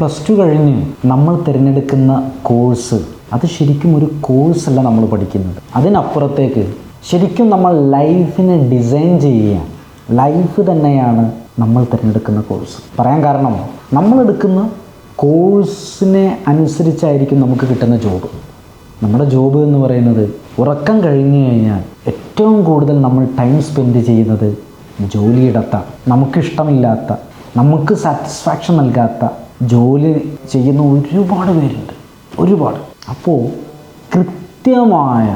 Plus two കഴിഞ്ഞ് നമ്മൾ തിരഞ്ഞെടുക്കുന്ന കോഴ്സ് അത് ശരിക്കും ഒരു കോഴ്സല്ല നമ്മൾ പഠിക്കുന്നത്. അതിനപ്പുറത്തേക്ക് ശരിക്കും നമ്മൾ ലൈഫിനെ ഡിസൈൻ ചെയ്യുക, ലൈഫ് തന്നെയാണ് നമ്മൾ തിരഞ്ഞെടുക്കുന്ന കോഴ്സ്. പറയാൻ കാരണം നമ്മളെടുക്കുന്ന കോഴ്സിനെ അനുസരിച്ചായിരിക്കും നമുക്ക് കിട്ടുന്ന ജോബ്. നമ്മുടെ ജോബ് എന്ന് പറയുന്നത് ഉറക്കം കഴിഞ്ഞു കഴിഞ്ഞാൽ ഏറ്റവും കൂടുതൽ നമ്മൾ ടൈം സ്പെൻഡ് ചെയ്യുന്നത് ജോലിയിടത്താണ്. നമുക്കിഷ്ടമില്ലാത്ത, നമുക്ക് സാറ്റിസ്ഫാക്ഷൻ നൽകാത്ത ജോലി ചെയ്യുന്ന ഒരുപാട് പേരുണ്ട്, ഒരുപാട്. അപ്പോൾ കൃത്യമായ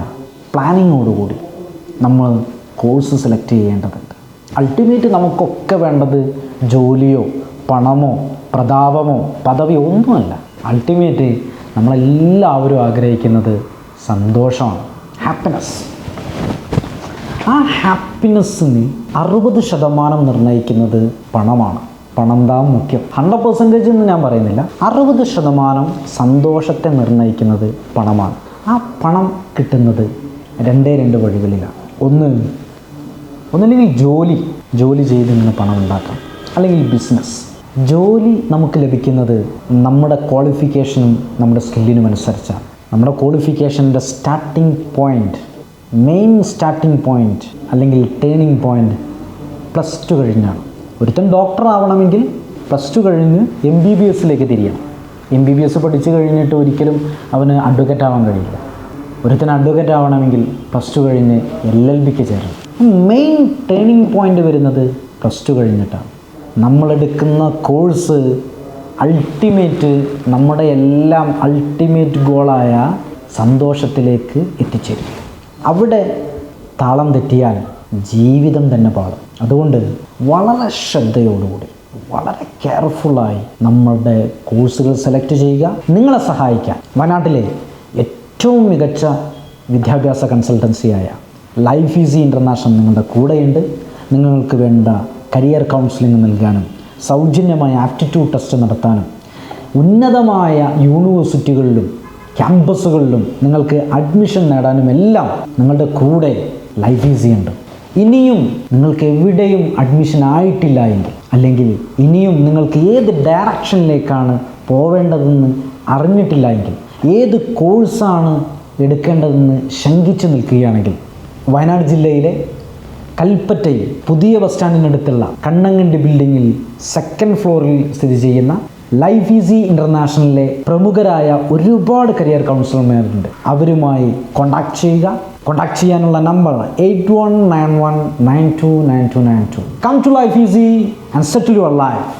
പ്ലാനിങ്ങോടുകൂടി നമ്മൾ കോഴ്സ് സെലക്ട് ചെയ്യേണ്ടതുണ്ട്. അൾട്ടിമേറ്റ് നമുക്കൊക്കെ വേണ്ടത് ജോലിയോ പണമോ പ്രതാപമോ പദവിയോ ഒന്നുമല്ല. അൾട്ടിമേറ്റ് നമ്മളെല്ലാവരും ആഗ്രഹിക്കുന്നത് സന്തോഷമാണ്, ഹാപ്പിനെസ്. ആ ഹാപ്പിനെസ്സിന് 60% നിർണ്ണയിക്കുന്നത് പണമാണ്. പണം താൻ മുഖ്യം. 100% എന്ന് ഞാൻ പറയുന്നില്ല, 60% സന്തോഷത്തെ നിർണ്ണയിക്കുന്നത് പണമാണ്. ആ പണം കിട്ടുന്നത് രണ്ട് വഴികളിലാണ്. ഒന്നില്ലെങ്കിൽ ജോലി ചെയ്ത് ഇങ്ങനെ പണം ഉണ്ടാക്കാം, അല്ലെങ്കിൽ ബിസിനസ്. ജോലി നമുക്ക് ലഭിക്കുന്നത് നമ്മുടെ ക്വാളിഫിക്കേഷനും നമ്മുടെ സ്കില്ലിനും അനുസരിച്ചാണ്. നമ്മുടെ ക്വാളിഫിക്കേഷൻ്റെ മെയിൻ സ്റ്റാർട്ടിംഗ് പോയിൻ്റ് അല്ലെങ്കിൽ ടേണിംഗ് പോയിൻ്റ് പ്ലസ് ടു കഴിഞ്ഞാണ്. ഒരുത്തൻ ഡോക്ടർ ആവണമെങ്കിൽ പ്ലസ് ടു കഴിഞ്ഞ് MBBSയിലേക്ക് തിരിയണം. MBBS പഠിച്ചു കഴിഞ്ഞിട്ട് ഒരിക്കലും അവന് അഡ്വക്കേറ്റ് ആവാൻ കഴിയില്ല. ഒരുത്തൻ അഡ്വക്കേറ്റ് ആവണമെങ്കിൽ പ്ലസ് ടു കഴിഞ്ഞ് LLBക്ക് ചേരണം. മെയിൻ ടേണിംഗ് പോയിൻ്റ് വരുന്നത് പ്ലസ് ടു കഴിഞ്ഞിട്ടാണ്. നമ്മളെടുക്കുന്ന കോഴ്സ് നമ്മുടെ എല്ലാം അൾട്ടിമേറ്റ് ഗോളായ സന്തോഷത്തിലേക്ക് എത്തിച്ചേരും. അവിടെ താളം തെറ്റിയാൽ ജീവിതം തന്നെ പാടും. അതുകൊണ്ട് വളരെ ശ്രദ്ധയോടുകൂടി, വളരെ കെയർഫുള്ളായി നമ്മളുടെ കോഴ്സുകൾ സെലക്ട് ചെയ്യുക. നിങ്ങളെ സഹായിക്കാൻ വയനാട്ടിലെ ഏറ്റവും മികച്ച വിദ്യാഭ്യാസ കൺസൾട്ടൻസിയായ ലൈഫ് ഈസി ഇൻ്റർനാഷണൽ നിങ്ങളുടെ കൂടെയുണ്ട്. നിങ്ങൾക്ക് വേണ്ട കരിയർ കൗൺസിലിംഗ് നൽകാനും സൗജന്യമായ ആപ്റ്റിറ്റ്യൂഡ് ടെസ്റ്റ് നടത്താനും ഉന്നതമായ യൂണിവേഴ്സിറ്റികളിലും ക്യാമ്പസുകളിലും നിങ്ങൾക്ക് അഡ്മിഷൻ നേടാനും എല്ലാം നിങ്ങളുടെ കൂടെ ലൈഫ് ഈസി ഉണ്ട്. ഇനിയും നിങ്ങൾക്ക് എവിടെയും അഡ്മിഷൻ ആയിട്ടില്ല എങ്കിൽ, അല്ലെങ്കിൽ ഇനിയും നിങ്ങൾക്ക് ഏത് ഡയറക്ഷനിലേക്കാണ് പോവേണ്ടതെന്ന് അറിഞ്ഞിട്ടില്ല എങ്കിൽ, ഏത് കോഴ്സാണ് എടുക്കേണ്ടതെന്ന് ശങ്കിച്ചു നിൽക്കുകയാണെങ്കിൽ, വയനാട് ജില്ലയിലെ കൽപ്പറ്റയിൽ പുതിയ ബസ് സ്റ്റാൻഡിനടുത്തുള്ള കണ്ണങ്കണ്ടി ബിൽഡിങ്ങിൽ 2nd ഫ്ലോറിൽ സ്ഥിതി ചെയ്യുന്ന ലൈഫ് ഈസി ഇൻ്റർനാഷണലിലെ പ്രമുഖരായ ഒരുപാട് കരിയർ കൗൺസിലർമാരുണ്ട്. അവരുമായി കോൺടാക്ട് ചെയ്യുക. കോൺടാക്ട് ചെയ്യാനുള്ള number 8191929292. Come to Life Easy and settle your life.